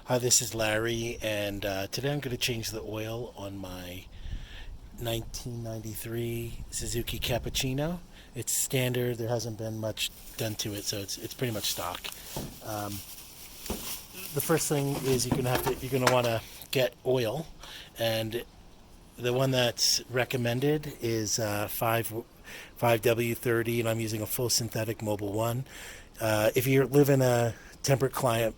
Hi, this is Larry, and today I'm going to change the oil on my 1993 Suzuki Cappuccino. It's standard. There hasn't been much done to it, so it's pretty much stock. Um, the first thing is you're gonna want to get oil, and the one that's recommended is 5W30, and I'm using a full synthetic Mobil 1. If you live in a temperate climate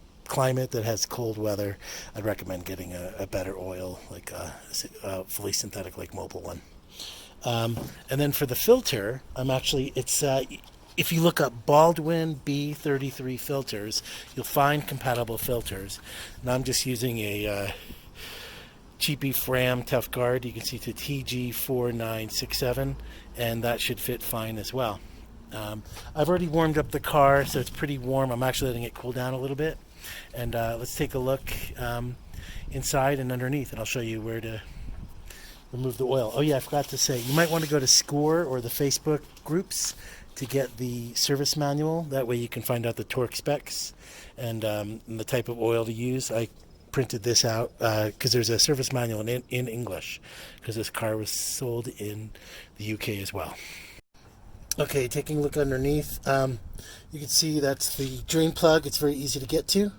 that has cold weather, I'd recommend getting a better oil, like a fully synthetic, like Mobil 1. And then for the filter, if you look up Baldwin B33 filters, you'll find compatible filters. And I'm just using a cheapy Fram Tough Guard. You can see to TG4967, and that should fit fine as well. I've already warmed up the car, so it's pretty warm. I'm actually letting it cool down a little bit. And let's take a look inside and underneath, and I'll show you where to remove the oil. Oh yeah, I forgot to say, you might want to go to SCORE or the Facebook groups to get the service manual. That way you can find out the torque specs and the type of oil to use. I printed this out because there's a service manual in English, because this car was sold in the UK as well. Okay, taking a look underneath, you can see that's the drain plug. It's very easy to get to.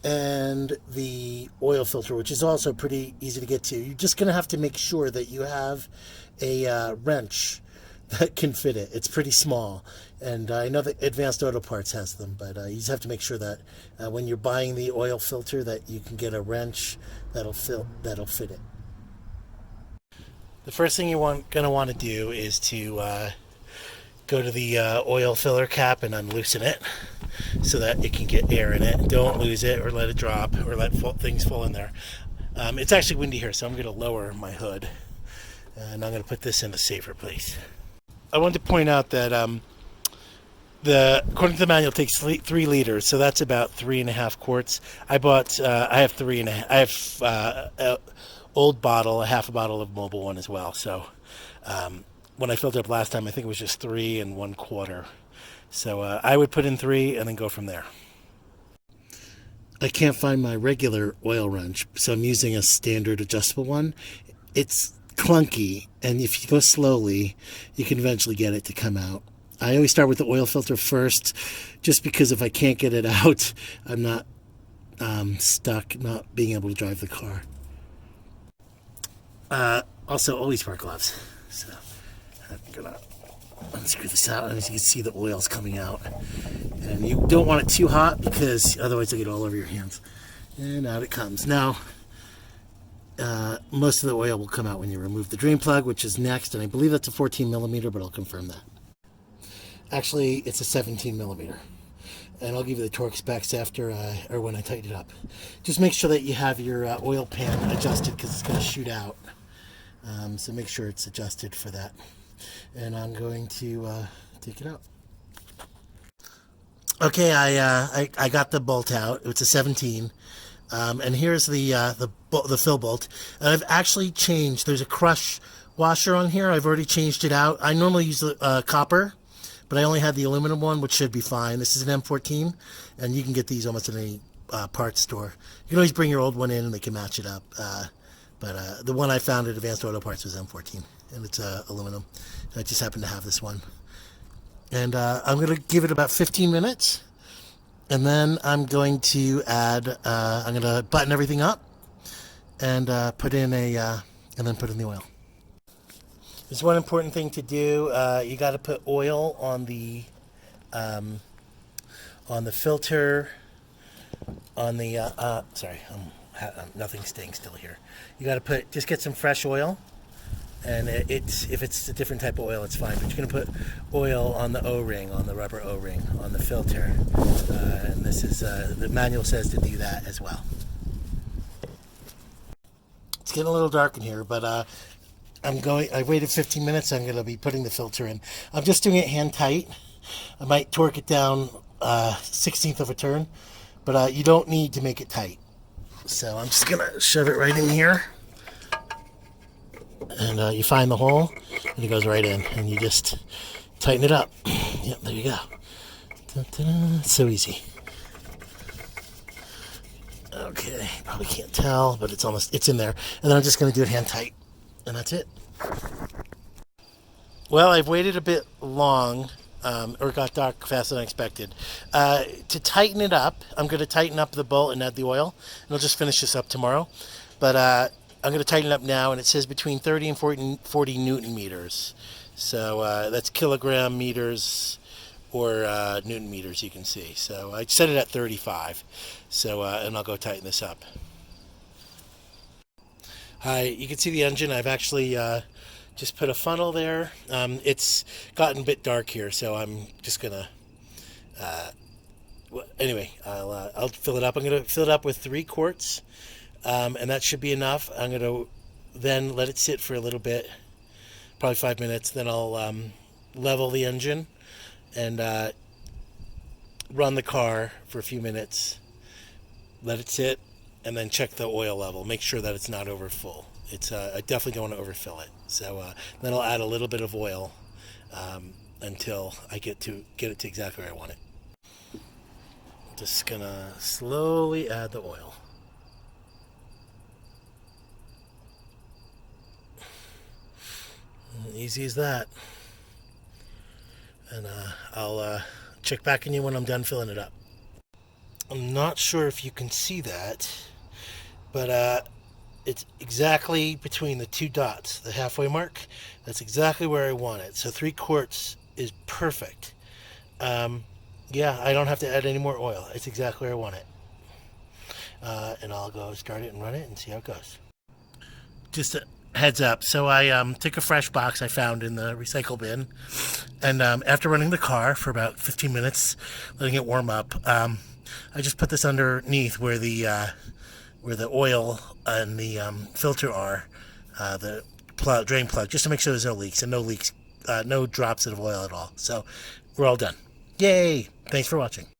And the oil filter, which is also pretty easy to get to. You're just going to have to make sure that you have a wrench that can fit it. It's pretty small. And I know that Advanced Auto Parts has them, but you just have to make sure that when you're buying the oil filter that you can get a wrench that'll fit it. The first thing you're going to want to do is to go to the oil filler cap and unloosen it so that it can get air in it. Don't lose it or let it drop or let things fall in there. It's actually windy here, so I'm going to lower my hood, and I'm going to put this in a safer place. I wanted to point out that according to the manual, it takes 3 liters, so that's about 3.5 quarts. I have 3.5. I have an old bottle, a half a bottle of Mobil 1 as well. So when I filled it up last time, I think it was just 3 1/4. So I would put in 3 and then go from there. I can't find my regular oil wrench, so I'm using a standard adjustable one. It's clunky, and if you go slowly, you can eventually get it to come out. I always start with the oil filter first, just because if I can't get it out, I'm not stuck not being able to drive the car. Also, always wear gloves. So I'm gonna unscrew this out, and as you can see, the oil's coming out. And you don't want it too hot, because otherwise it'll get all over your hands. And out it comes. Now, most of the oil will come out when you remove the drain plug, which is next, and I believe that's a 14 millimeter, but I'll confirm that. Actually, it's a 17 millimeter. And I'll give you the torque specs after, or when I tighten it up. Just make sure that you have your oil pan adjusted, because it's going to shoot out. So make sure it's adjusted for that. And I'm going to take it out. Okay, I got the bolt out. It's a 17, and here's the fill bolt. And I've actually changed. There's a crush washer on here. I've already changed it out. I normally use the copper, but I only had the aluminum one, which should be fine. This is an M14, and you can get these almost in any parts store. You can always bring your old one in, and they can match it up. But the one I found at Advanced Auto Parts was M14, and it's aluminum. I just happen to have this one. And I'm going to give it about 15 minutes. And then I'm going to add, I'm going to button everything up and put in and then put in the oil. There's one important thing to do. You got to put oil on the filter, on the, sorry, nothing's staying still here. You got to just get some fresh oil. And if it's a different type of oil, it's fine. But you're going to put oil on the O-ring, on the rubber O-ring, on the filter. And this is, the manual says to do that as well. It's getting a little dark in here, but I waited 15 minutes. I'm going to be putting the filter in. I'm just doing it hand tight. I might torque it down 1/16 of a turn, but you don't need to make it tight. So I'm just going to shove it right in here. And you find the hole, and it goes right in, and you just tighten it up. Yep, there you go. Ta-ta-da. It's so easy. Okay, probably can't tell, but it's in there. And then I'm just going to do it hand tight. And that's it. Well, I've waited a bit long, or it got dark faster than I expected. To tighten it up, I'm going to tighten up the bolt and add the oil. And I'll just finish this up tomorrow. But I'm going to tighten it up now, and it says between 30 and 40 Newton meters. So that's kilogram meters or Newton meters, you can see. So I set it at 35. So, and I'll go tighten this up. Hi, you can see the engine. I've actually just put a funnel there. It's gotten a bit dark here, so I'm just gonna. Anyway, I'll fill it up. I'm gonna fill it up with 3 quarts, and that should be enough. I'm gonna then let it sit for a little bit, probably 5 minutes. Then I'll level the engine and run the car for a few minutes. Let it sit, and then check the oil level. Make sure that it's not over full. I definitely don't want to overfill it. So then I'll add a little bit of oil until I get it to exactly where I want it. Just gonna slowly add the oil. Easy as that. And I'll check back on you when I'm done filling it up. I'm not sure if you can see that, but it's exactly between the 2 dots, the halfway mark. That's exactly where I want it. So 3 quarts is perfect. Yeah, I don't have to add any more oil. It's exactly where I want it. And I'll go start it and run it and see how it goes. Just a heads up. So I took a fresh box I found in the recycle bin. And after running the car for about 15 minutes, letting it warm up, I just put this underneath where the oil and the filter are, the drain plug, just to make sure there's no leaks, and no drops of oil at all. So we're all done. Yay! Thanks for watching.